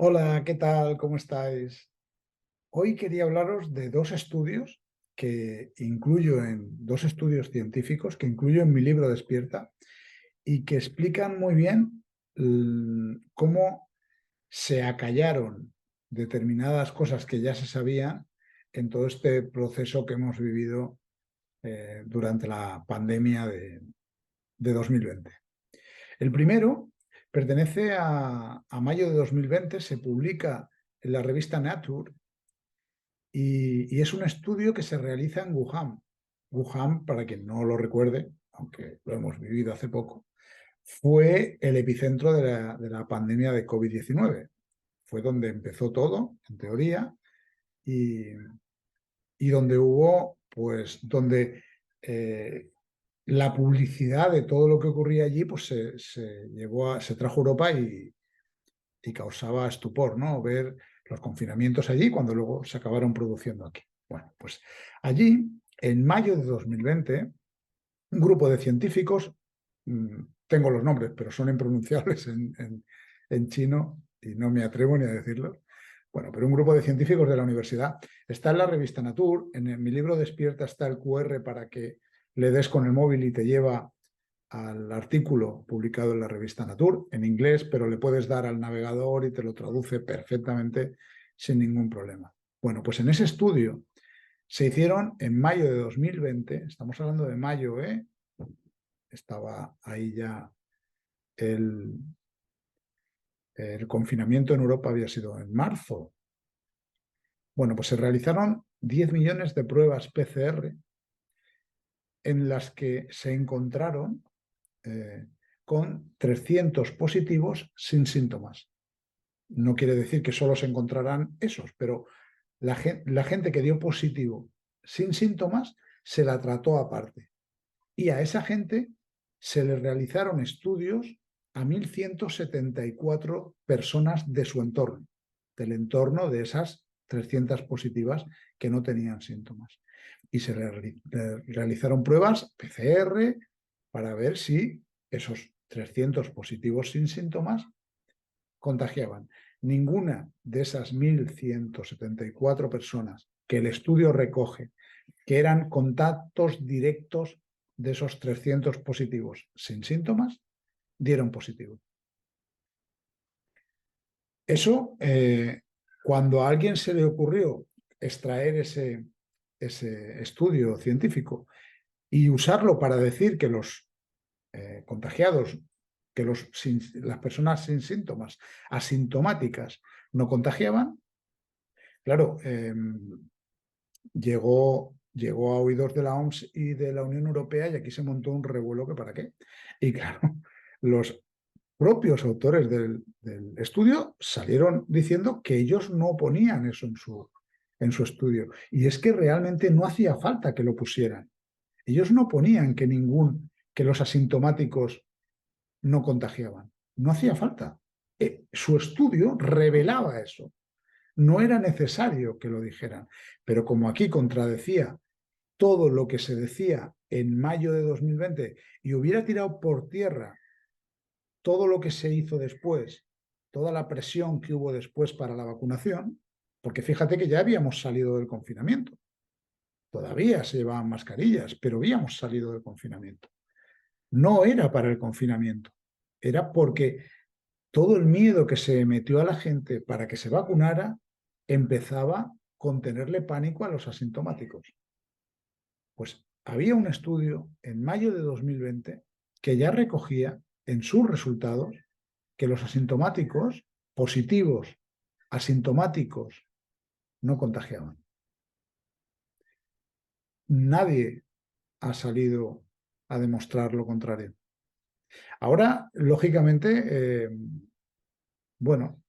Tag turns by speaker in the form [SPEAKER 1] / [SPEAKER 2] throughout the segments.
[SPEAKER 1] Hola, ¿qué tal? ¿Cómo estáis? Hoy quería hablaros de dos estudios científicos que incluyo en mi libro Despierta y que explican muy bien cómo se acallaron determinadas cosas que ya se sabían en todo este proceso que hemos vivido durante la pandemia de 2020. El primero pertenece a mayo de 2020, se publica en la revista Nature y es un estudio que se realiza en Wuhan. Wuhan, para quien no lo recuerde, aunque lo hemos vivido hace poco, fue el epicentro de la pandemia de COVID-19. Fue donde empezó todo, en teoría, y, y donde hubo, pues, donde la publicidad de todo lo que ocurría allí, pues se trajo a Europa y causaba estupor, ¿no? Ver los confinamientos allí cuando luego se acabaron produciendo aquí. Bueno, pues allí, en mayo de 2020, un grupo de científicos, tengo los nombres, pero son impronunciables en chino y no me atrevo ni a decirlos. Bueno, pero un grupo de científicos de la universidad está en la revista Nature. Mi libro Despierta está el QR para que le des con el móvil y te lleva al artículo publicado en la revista Nature, en inglés, pero le puedes dar al navegador y te lo traduce perfectamente sin ningún problema. Bueno, pues en ese estudio se hicieron en mayo de 2020, estamos hablando de mayo, ¿eh? Estaba ahí ya el, el confinamiento en Europa había sido en marzo. Bueno, pues se realizaron 10 millones de pruebas PCR en las que se encontraron eh, con 300 positivos sin síntomas. No quiere decir que solo se encontrarán esos, pero la gente que dio positivo sin síntomas se la trató aparte. Y a esa gente se le realizaron estudios a 1.174 personas de su entorno, del entorno de esas 300 positivas que no tenían síntomas. Y se le realizaron pruebas PCR para ver si esos 300 positivos sin síntomas contagiaban. Ninguna de esas 1.174 personas que el estudio recoge, que eran contactos directos de esos 300 positivos sin síntomas, dieron positivo. Eso, cuando a alguien se le ocurrió extraer ese estudio científico y usarlo para decir que los contagiados, que las personas sin síntomas, asintomáticas, no contagiaban, claro, llegó a oídos de la OMS y de la Unión Europea y aquí se montó un revuelo que para qué. Y claro, los propios autores del estudio salieron diciendo que ellos no ponían eso en su estudio. Y es que realmente no hacía falta que lo pusieran. Ellos no ponían que los asintomáticos no contagiaban. No hacía falta. Su estudio revelaba eso. No era necesario que lo dijeran. Pero como aquí contradecía todo lo que se decía en mayo de 2020 y hubiera tirado por tierra todo lo que se hizo después, toda la presión que hubo después para la vacunación, porque fíjate que ya habíamos salido del confinamiento. Todavía se llevaban mascarillas, pero habíamos salido del confinamiento. No era para el confinamiento, era porque todo el miedo que se metió a la gente para que se vacunara empezaba con tenerle pánico a los asintomáticos. Pues había un estudio en mayo de 2020 que ya recogía en sus resultados que los asintomáticos positivos, asintomáticos, no contagiaban. Nadie ha salido a demostrar lo contrario. Ahora, lógicamente, bueno,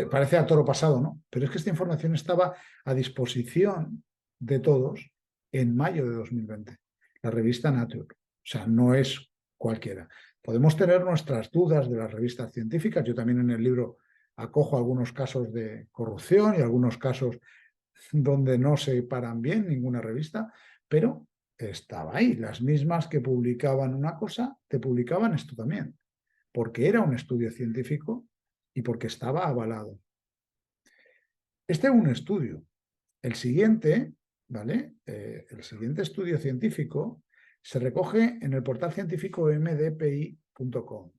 [SPEAKER 1] parece a toro pasado, ¿no? Pero es que esta información estaba a disposición de todos en mayo de 2020, la revista Nature. O sea, no es cualquiera. Podemos tener nuestras dudas de las revistas científicas. Yo también en el libro acojo algunos casos de corrupción y algunos casos donde no se paran bien ninguna revista, pero estaba ahí. Las mismas que publicaban una cosa, te publicaban esto también, porque era un estudio científico y porque estaba avalado. Este es un estudio. El siguiente, ¿vale? El siguiente estudio científico se recoge en el portal científico mdpi.com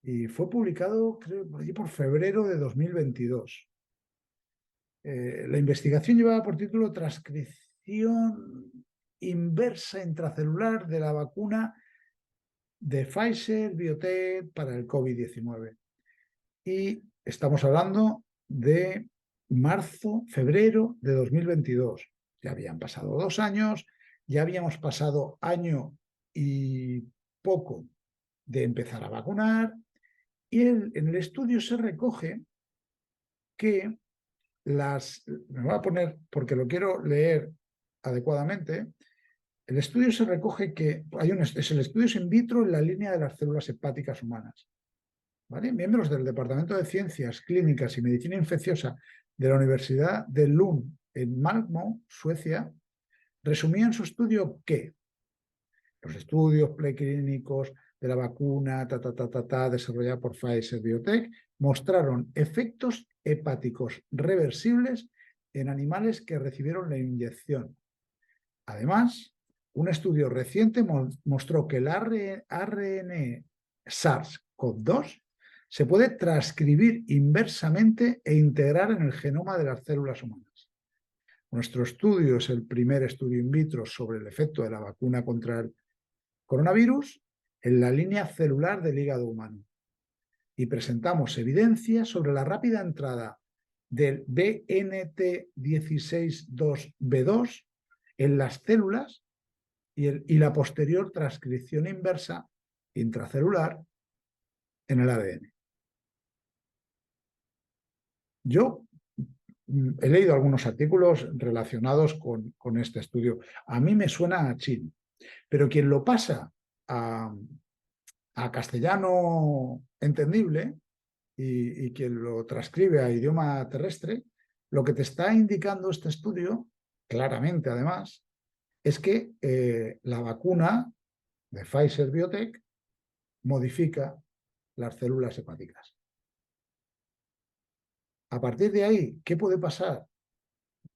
[SPEAKER 1] y fue publicado, creo, por allí por febrero de 2022. La investigación llevaba por título Transcripción inversa intracelular de la vacuna de Pfizer BioNTech para el COVID-19. Y estamos hablando de febrero de 2022. Ya habían pasado 2 años, ya habíamos pasado año y poco de empezar a vacunar, y en el estudio se recoge que me voy a poner, porque lo quiero leer adecuadamente, el estudio se recoge que es el estudio in vitro en la línea de las células hepáticas humanas. ¿Vale? Miembros del Departamento de Ciencias Clínicas y Medicina Infecciosa de la Universidad de Lund en Malmö, Suecia, resumían su estudio que los estudios preclínicos de la vacuna desarrollada por Pfizer BioNTech mostraron efectos hepáticos reversibles en animales que recibieron la inyección. Además, un estudio reciente mostró que el ARN SARS-CoV-2 se puede transcribir inversamente e integrar en el genoma de las células humanas. Nuestro estudio es el primer estudio in vitro sobre el efecto de la vacuna contra el coronavirus en la línea celular del hígado humano y presentamos evidencia sobre la rápida entrada del BNT162B2 en las células y la posterior transcripción inversa intracelular en el ADN. Yo he leído algunos artículos relacionados con este estudio. A mí me suena a chino, pero quien lo pasa a castellano entendible y quien lo transcribe a idioma terrestre, lo que te está indicando este estudio, claramente además, es que la vacuna de Pfizer BioNTech modifica las células hepáticas. A partir de ahí, ¿qué puede pasar?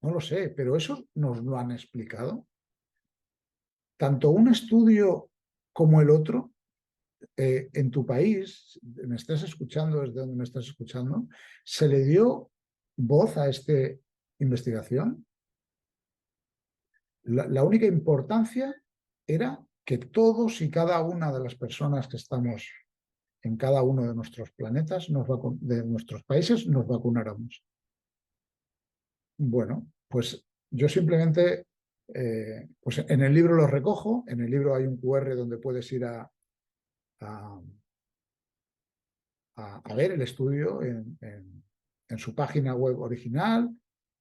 [SPEAKER 1] No lo sé, pero eso nos lo han explicado. Tanto un estudio como el otro, en tu país, me estás escuchando, desde donde me estás escuchando, ¿se le dio voz a esta investigación? La única importancia era que todos y cada una de las personas que estamos en cada uno de nuestros planetas, de nuestros países, nos vacunáramos. Bueno, pues yo simplemente, pues en el libro lo recojo, en el libro hay un QR donde puedes ir a ver el estudio en su página web original,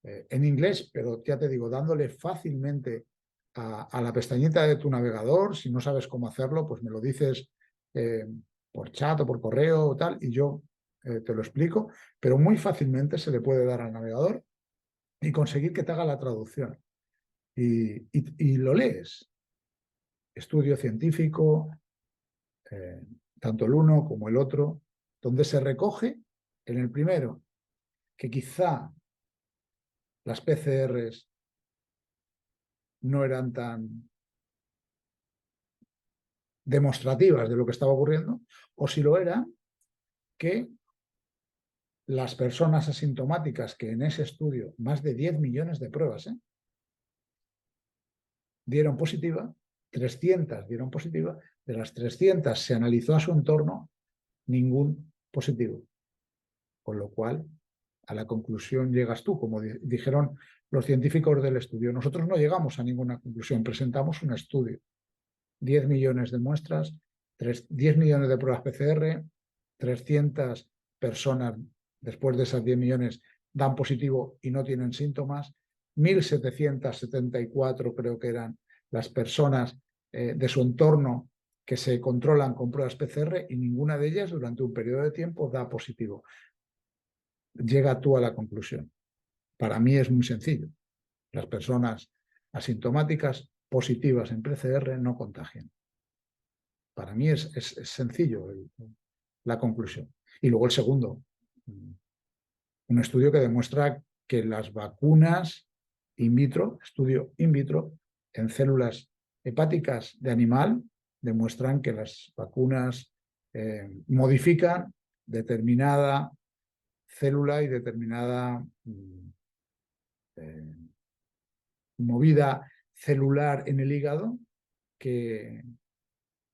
[SPEAKER 1] en inglés, pero ya te digo, dándole fácilmente a la pestañita de tu navegador. Si no sabes cómo hacerlo, pues me lo dices por chat o por correo o tal, y yo te lo explico, pero muy fácilmente se le puede dar al navegador y conseguir que te haga la traducción. Y lo lees. Estudio científico, tanto el uno como el otro, donde se recoge en el primero que quizá las PCRs no eran tan demostrativas de lo que estaba ocurriendo, o si lo eran, que las personas asintomáticas, que en ese estudio, más de 10 millones de pruebas, dieron positiva, 300 dieron positiva, de las 300 se analizó a su entorno, ningún positivo. Con lo cual, a la conclusión llegas tú, como dijeron los científicos del estudio. Nosotros no llegamos a ninguna conclusión, presentamos un estudio. 10 millones de muestras, 10 millones de pruebas PCR, 300 personas después de esas 10 millones dan positivo y no tienen síntomas, 1.774 creo que eran las personas de su entorno que se controlan con pruebas PCR y ninguna de ellas durante un periodo de tiempo da positivo. Llega tú a la conclusión. Para mí es muy sencillo. Las personas asintomáticas positivas en PCR no contagian. Para mí es sencillo la conclusión. Y luego el segundo, un estudio que demuestra que las vacunas in vitro, estudio in vitro, en células hepáticas de animal, demuestran que las vacunas modifican determinada célula y determinada movida celular en el hígado que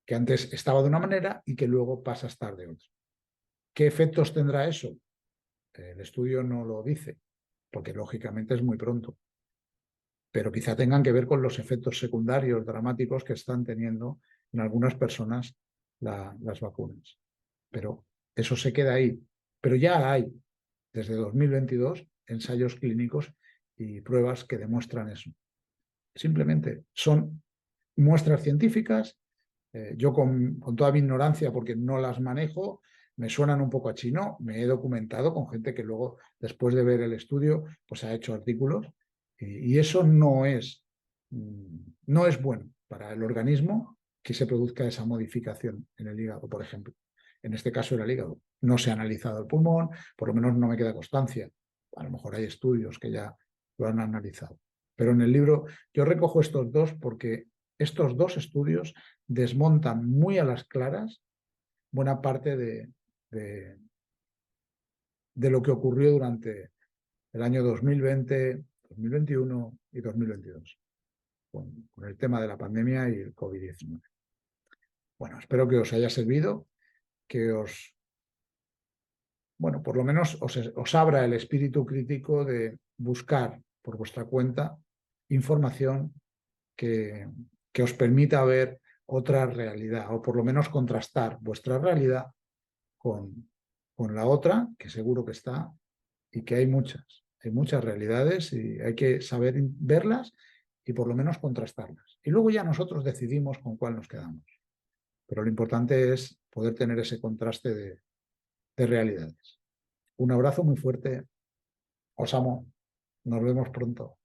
[SPEAKER 1] antes estaba de una manera y que luego pasa a estar de otra. ¿Qué efectos tendrá eso? El estudio no lo dice, porque lógicamente es muy pronto, pero quizá tengan que ver con los efectos secundarios dramáticos que están teniendo en algunas personas las vacunas. Pero eso se queda ahí. Pero ya hay, desde 2022, ensayos clínicos y pruebas que demuestran eso. Simplemente son muestras científicas. Yo con toda mi ignorancia, porque no las manejo, me suenan un poco a chino. Me he documentado con gente que luego, después de ver el estudio, pues ha hecho artículos. Y eso no es bueno para el organismo que se produzca esa modificación en el hígado, por ejemplo. En este caso era el hígado. No se ha analizado el pulmón, por lo menos no me queda constancia. A lo mejor hay estudios que ya lo han analizado. Pero en el libro yo recojo estos dos porque estos dos estudios desmontan muy a las claras buena parte de lo que ocurrió durante el año 2020, 2021 y 2022 con el tema de la pandemia y el COVID-19. Bueno, espero que os haya servido, que bueno, por lo menos os abra el espíritu crítico de buscar por vuestra cuenta información que os permita ver otra realidad, o por lo menos contrastar vuestra realidad con, la otra, que seguro que está, y que hay muchas realidades y hay que saber verlas y por lo menos contrastarlas. Y luego ya nosotros decidimos con cuál nos quedamos. Pero lo importante es poder tener ese contraste de realidades. Un abrazo muy fuerte, os amo, nos vemos pronto.